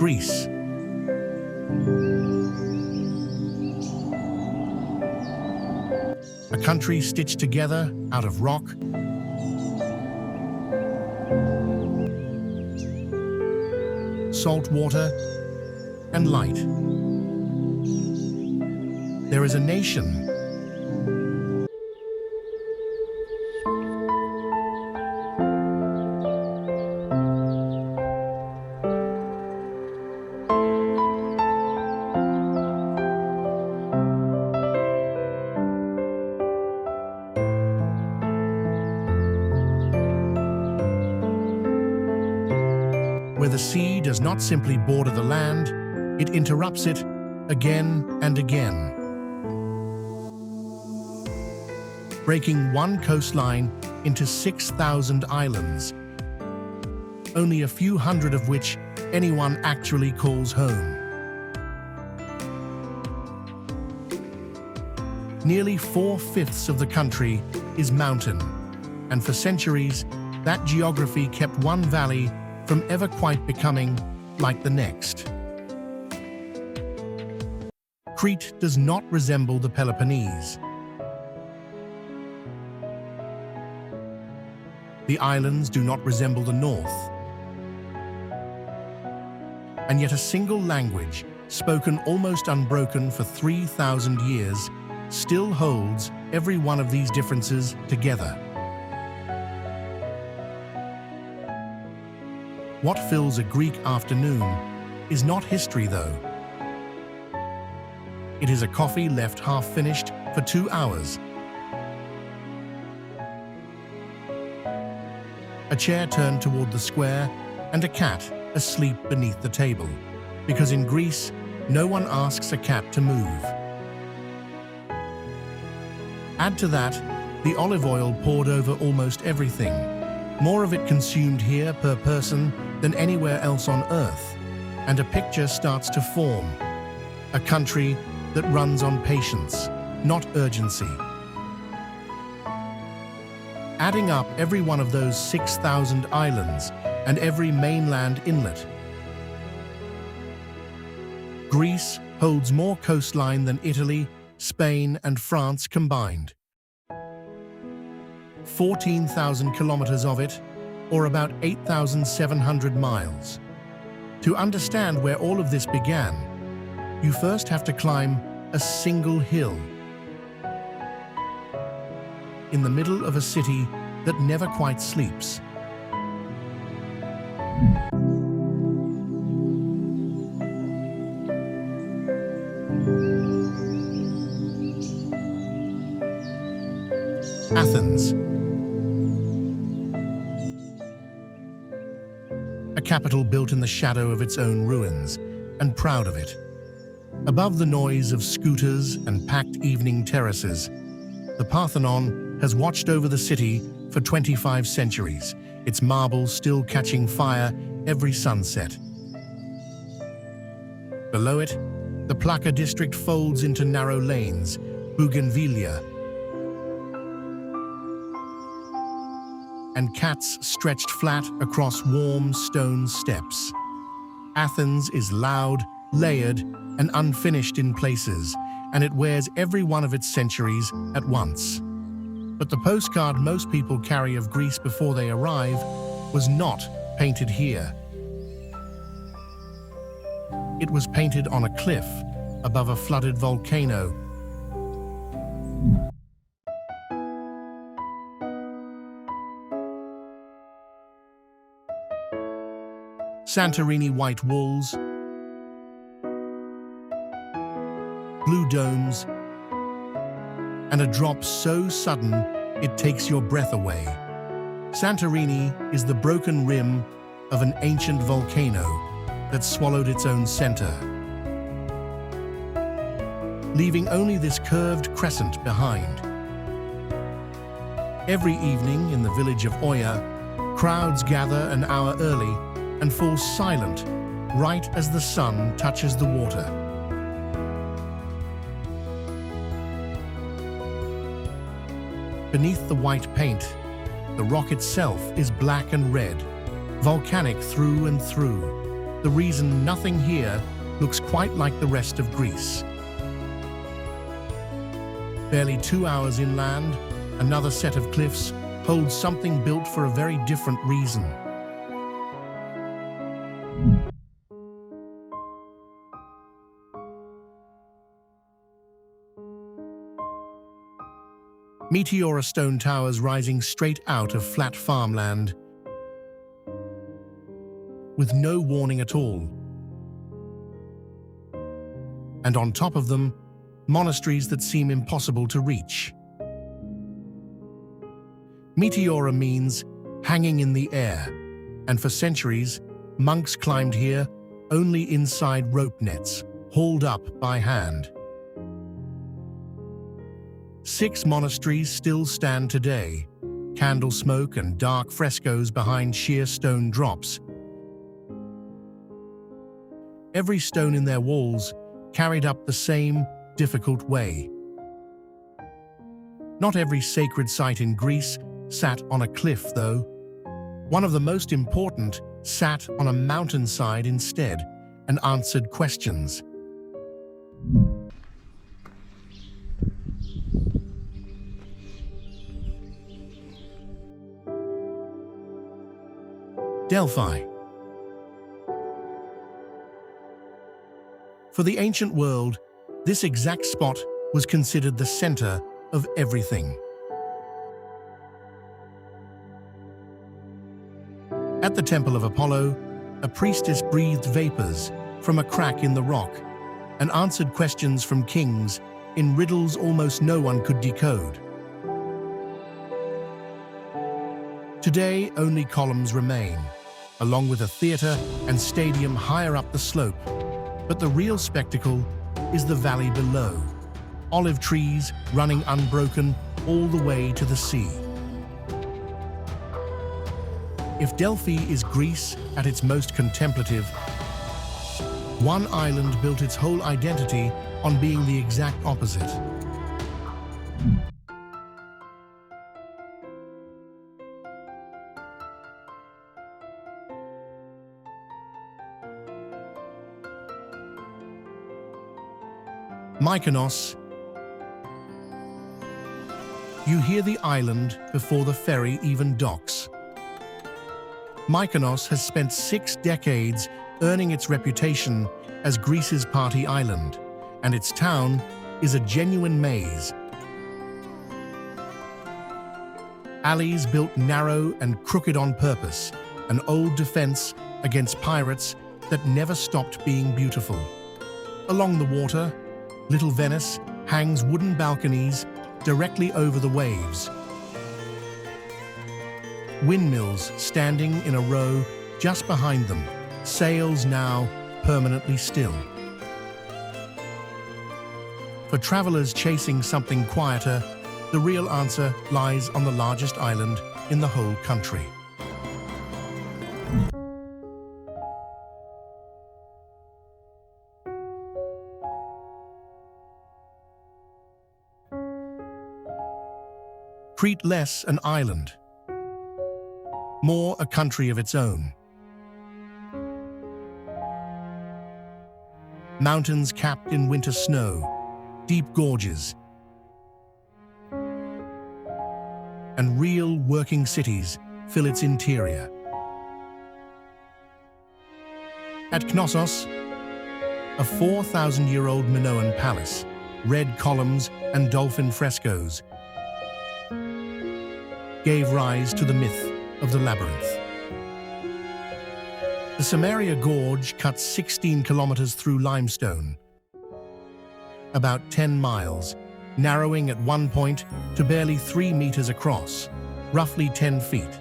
Greece. A country stitched together out of rock, salt water, and light. There is a nation where the sea does not simply border the land, it interrupts it again and again, breaking one coastline into 6,000 islands, only a few hundred of which anyone actually calls home. Nearly 4/5 of the country is mountain, and for centuries, that geography kept one valley from ever quite becoming like the next. Crete does not resemble the Peloponnese. The islands do not resemble the north. And yet a single language, spoken almost unbroken for 3,000 years, still holds every one of these differences together. What fills a Greek afternoon is not history, though. It is a coffee left half-finished for 2 hours, a chair turned toward the square, and a cat asleep beneath the table, because in Greece, no one asks a cat to move. Add to that the olive oil poured over almost everything, more of it consumed here per person than anywhere else on Earth, and a picture starts to form, a country that runs on patience, not urgency. Adding up every one of those 6,000 islands and every mainland inlet, Greece holds more coastline than Italy, Spain, and France combined. 14,000 kilometers of it, or about 8,700 miles. To understand where all of this began, you first have to climb a single hill in the middle of a city that never quite sleeps. Athens. A capital built in the shadow of its own ruins, and proud of it. Above the noise of scooters and packed evening terraces, the Parthenon has watched over the city for 25 centuries, its marble still catching fire every sunset. Below it, the Plaka district folds into narrow lanes, bougainvillea, and cats stretched flat across warm stone steps. Athens is loud, layered, and unfinished in places, and it wears every one of its centuries at once. But the postcard most people carry of Greece before they arrive was not painted here. It was painted on a cliff above a flooded volcano. Santorini white walls, blue domes, and a drop so sudden it takes your breath away. Santorini is the broken rim of an ancient volcano that swallowed its own center, leaving only this curved crescent behind. Every evening in the village of Oia, crowds gather an hour early and fall silent right as the sun touches the water. Beneath the white paint, the rock itself is black and red, volcanic through and through. the reason nothing here looks quite like the rest of Greece. Barely 2 hours inland, another set of cliffs holds something built for a very different reason. Meteora stone towers rising straight out of flat farmland, with no warning at all. And on top of them, monasteries that seem impossible to reach. Meteora means hanging in the air, and for centuries, monks climbed here only inside rope nets, hauled up by hand. 6 monasteries still stand today, candle smoke and dark frescoes behind sheer stone drops. Every stone in their walls carried up the same difficult way. Not every sacred site in Greece sat on a cliff, though. One of the most important sat on a mountainside instead and answered questions. Delphi. For the ancient world, this exact spot was considered the center of everything. At the temple of Apollo, a priestess breathed vapors from a crack in the rock and answered questions from kings in riddles almost no one could decode. Today, only columns remain, along with a theater and stadium higher up the slope. But the real spectacle is the valley below, olive trees running unbroken all the way to the sea. If Delphi is Greece at its most contemplative, one island built its whole identity on being the exact opposite. Mykonos. You hear the island before the ferry even docks. Mykonos has spent 6 decades earning its reputation as Greece's party island, and its town is a genuine maze. Alleys built narrow and crooked on purpose, an old defense against pirates that never stopped being beautiful. Along the water, Little Venice hangs wooden balconies directly over the waves. Windmills standing in a row just behind them, sails now permanently still. For travelers chasing something quieter, the real answer lies on the largest island in the whole country. Crete, less an island, more a country of its own. Mountains capped in winter snow, deep gorges, and real working cities fill its interior. At Knossos, a 4,000-year-old Minoan palace, red columns and dolphin frescoes, gave rise to the myth of the labyrinth. The Samaria Gorge cuts 16 kilometers through limestone, about 10 miles, narrowing at one point to barely 3 meters across, roughly 10 feet.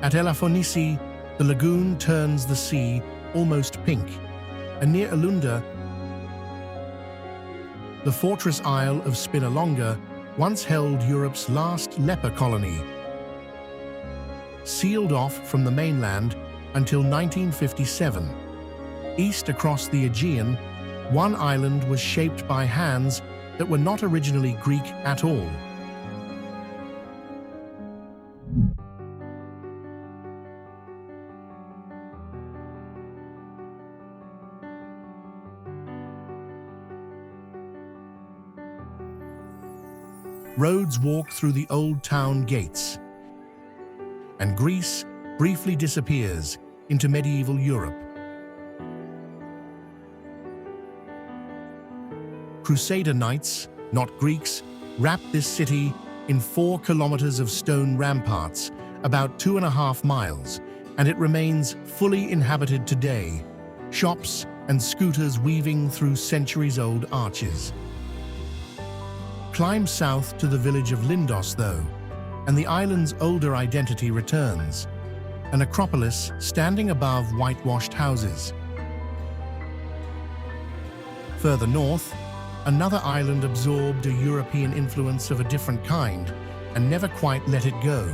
At Elafonisi, the lagoon turns the sea almost pink, and near Elunda, the fortress isle of Spinalonga once held Europe's last leper colony. Sealed off from the mainland until 1957, east across the Aegean, one island was shaped by hands that were not originally Greek at all. roads walk through the old town gates, and Greece briefly disappears into medieval Europe. Crusader knights, not Greeks, wrapped this city in 4 kilometers of stone ramparts, about 2.5 miles, and it remains fully inhabited today, shops and scooters weaving through centuries-old arches. Climb south to the village of Lindos, though, and the island's older identity returns, an acropolis standing above whitewashed houses. Further north, another island absorbed a European influence of a different kind and never quite let it go.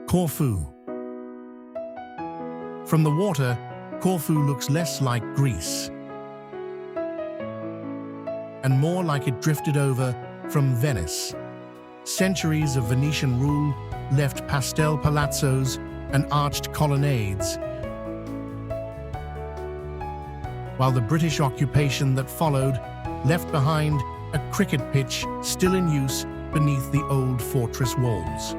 Corfu. From the water, Corfu looks less like Greece and more like it drifted over from Venice. Centuries of Venetian rule left pastel palazzos and arched colonnades, while the British occupation that followed left behind a cricket pitch still in use beneath the old fortress walls.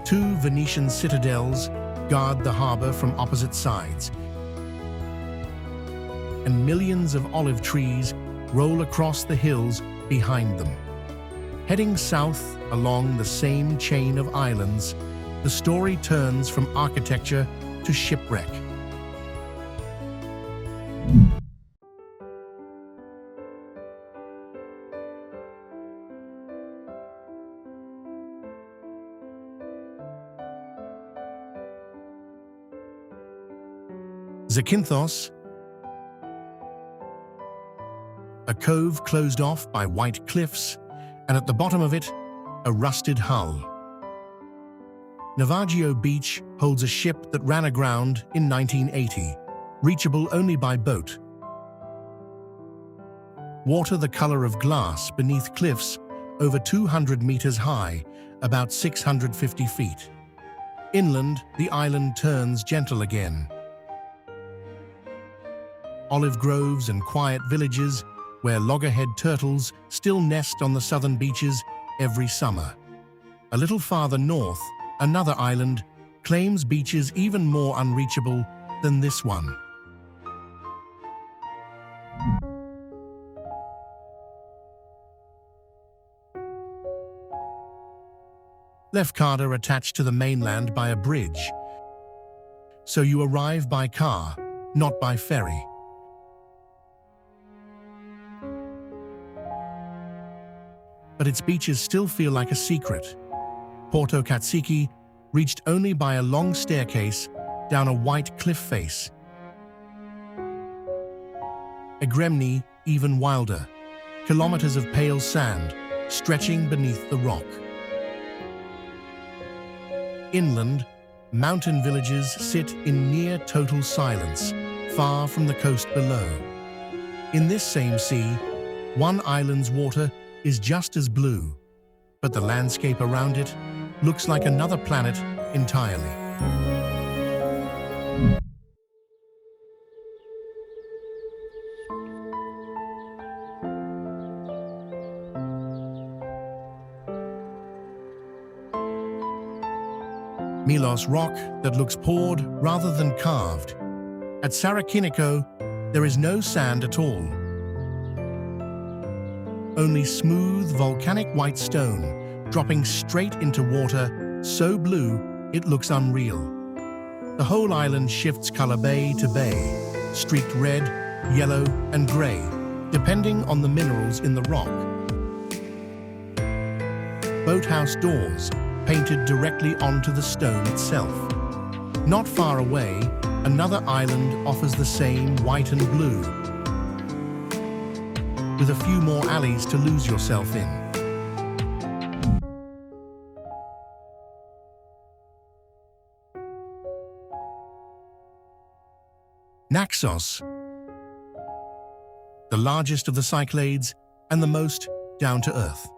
2 Venetian citadels guard the harbor from opposite sides, and millions of olive trees roll across the hills behind them. Heading south along the same chain of islands, the story turns from architecture to shipwreck. Zakynthos, a cove closed off by white cliffs, and at the bottom of it, a rusted hull. Navajo Beach holds a ship that ran aground in 1980, reachable only by boat. Water the color of glass beneath cliffs over 200 meters high, about 650 feet. Inland, the island turns gentle again. Olive groves and quiet villages where loggerhead turtles still nest on the southern beaches every summer. A little farther north, another island claims beaches even more unreachable than this one. Lefkada attached to the mainland by a bridge, so you arrive by car, not by ferry. But its beaches still feel like a secret. Porto Katsiki, reached only by a long staircase down a white cliff face. Egremni, even wilder, kilometers of pale sand stretching beneath the rock. Inland, mountain villages sit in near total silence, far from the coast below. In this same sea, one island's water is just as blue, but the landscape around it looks like another planet entirely. Milos rock that looks poured rather than carved. At Sarakiniko, there is no sand at all. Only smooth volcanic white stone dropping straight into water so blue it looks unreal. The whole island shifts color bay to bay, streaked red, yellow, and gray, depending on the minerals in the rock. Boathouse doors painted directly onto the stone itself. Not far away, another island offers the same white and blue, with a few more alleys to lose yourself in. Naxos, the largest of the Cyclades and the most down to earth.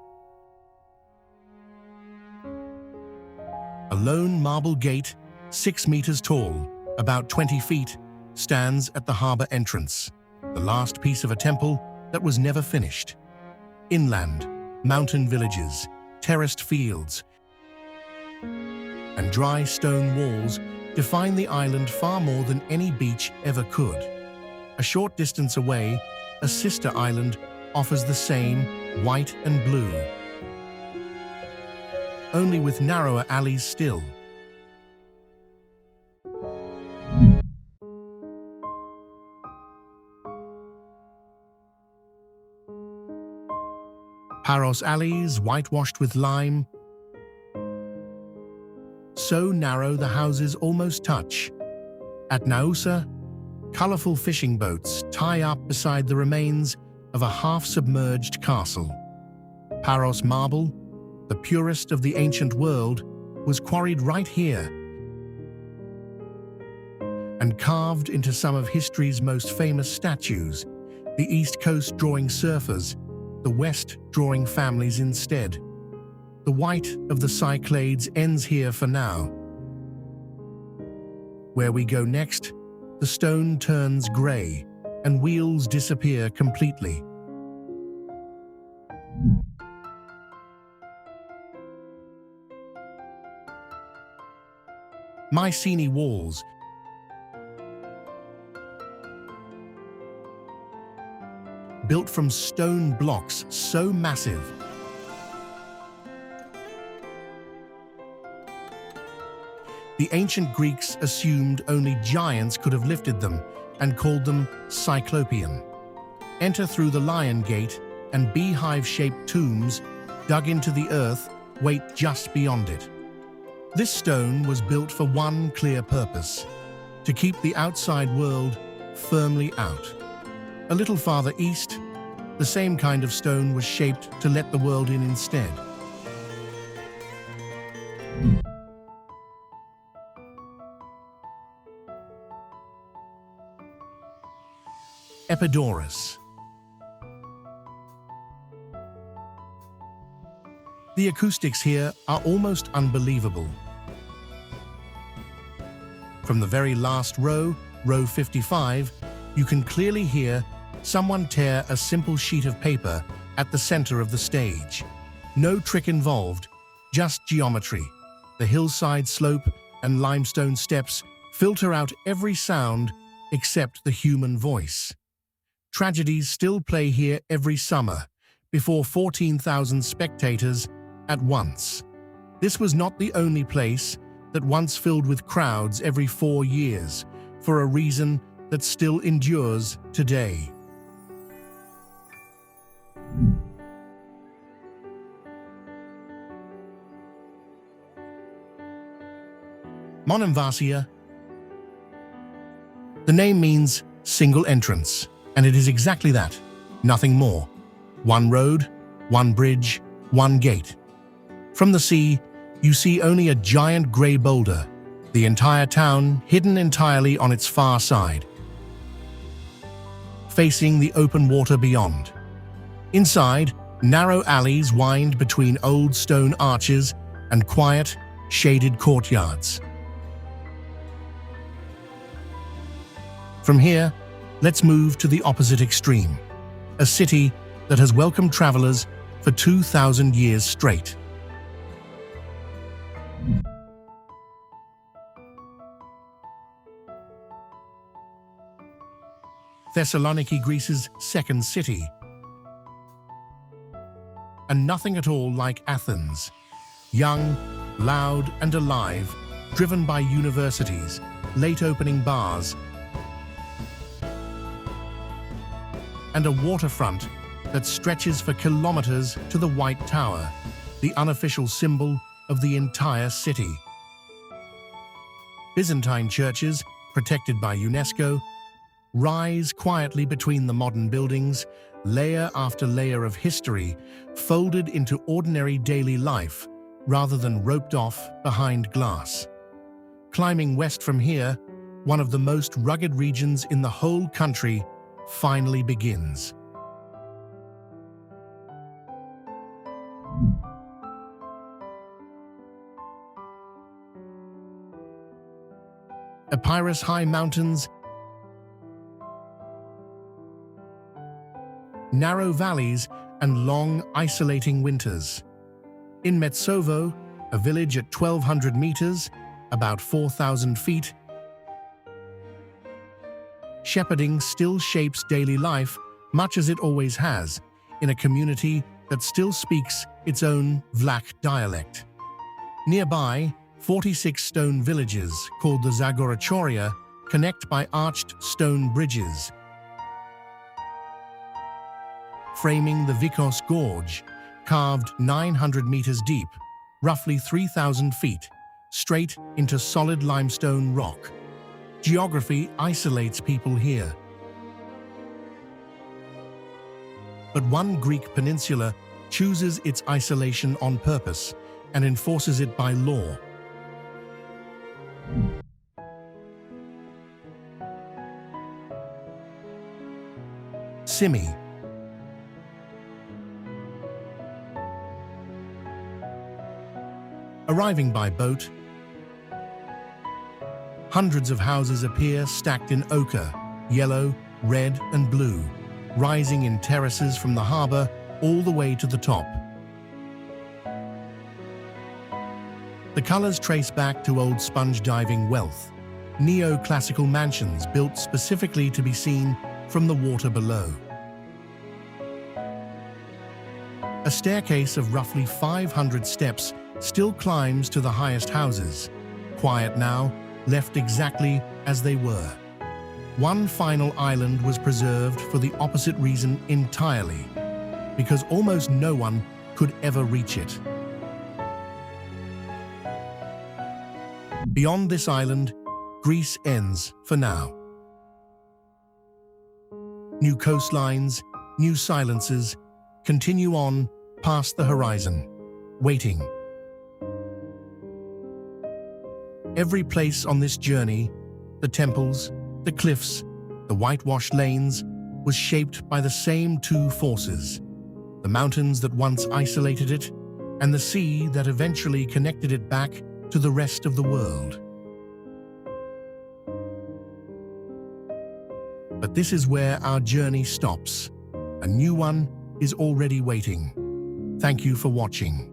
A lone marble gate, 6 meters tall, about 20 feet, stands at the harbor entrance, the last piece of a temple that was never finished. Inland, mountain villages, terraced fields, and dry stone walls define the island far more than any beach ever could. A short distance away, a sister island offers the same, white and blue, only with narrower alleys still. Paros alleys, whitewashed with lime, so narrow the houses almost touch. At Naousa, colorful fishing boats tie up beside the remains of a half-submerged castle. Paros marble, the purest of the ancient world, was quarried right here and carved into some of history's most famous statues, the East Coast drawing surfers, the West drawing families instead. The white of the Cyclades ends here for now. Where we go next, the stone turns grey and wheels disappear completely. Mycenae walls, built from stone blocks so massive the ancient Greeks assumed only giants could have lifted them and called them Cyclopean. Enter through the Lion Gate, and beehive-shaped tombs dug into the earth wait just beyond it. This stone was built for one clear purpose: to keep the outside world firmly out. A little farther east, the same kind of stone was shaped to let the world in instead. Epirus. The acoustics here are almost unbelievable. From the very last row, row 55, you can clearly hear someone tear a simple sheet of paper at the center of the stage. No trick involved, just geometry. The hillside slope and limestone steps filter out every sound except the human voice. Tragedies still play here every summer, before 14,000 spectators at once. This was not the only place that once filled with crowds every 4 years, for a reason that still endures today. Monasteries. The name means single entrance, and it is exactly that, nothing more. One road, one bridge, one gate. From the sea, you see only a giant grey boulder, the entire town hidden entirely on its far side, facing the open water beyond. Inside, narrow alleys wind between old stone arches and quiet, shaded courtyards. From here, let's move to the opposite extreme, a city that has welcomed travelers for 2,000 years straight. Thessaloniki, Greece's second city, and nothing at all like Athens. Young, loud and alive, driven by universities, late-opening bars, and a waterfront that stretches for kilometers to the White Tower, the unofficial symbol of the entire city. Byzantine churches, protected by UNESCO, rise quietly between the modern buildings, layer after layer of history folded into ordinary daily life rather than roped off behind glass. Climbing west from here, one of the most rugged regions in the whole country finally begins. Epirus high mountains, narrow valleys, and long, isolating winters. In Metsovo, a village at 1,200 meters, about 4,000 feet, shepherding still shapes daily life, much as it always has, in a community that still speaks its own Vlach dialect. Nearby, 46 stone villages, called the Zagorachoria, connect by arched stone bridges, framing the Vikos Gorge, carved 900 meters deep, roughly 3,000 feet, straight into solid limestone rock. Geography isolates people here. But one Greek peninsula chooses its isolation on purpose and enforces it by law. Simi. Arriving by boat, hundreds of houses appear stacked in ochre, yellow, red, and blue, rising in terraces from the harbor all the way to the top. The colors trace back to old sponge diving wealth, neo-classical mansions built specifically to be seen from the water below. A staircase of roughly 500 steps still climbs to the highest houses, quiet now, left exactly as they were. One final island was preserved for the opposite reason entirely, because almost no one could ever reach it. Beyond this island, Greece ends for now. New coastlines, new silences, continue on past the horizon, waiting. Every place on this journey, the temples, the cliffs, the whitewashed lanes, was shaped by the same two forces: the mountains that once isolated it, and the sea that eventually connected it back to the rest of the world. But this is where our journey stops. A new one is already waiting. Thank you for watching.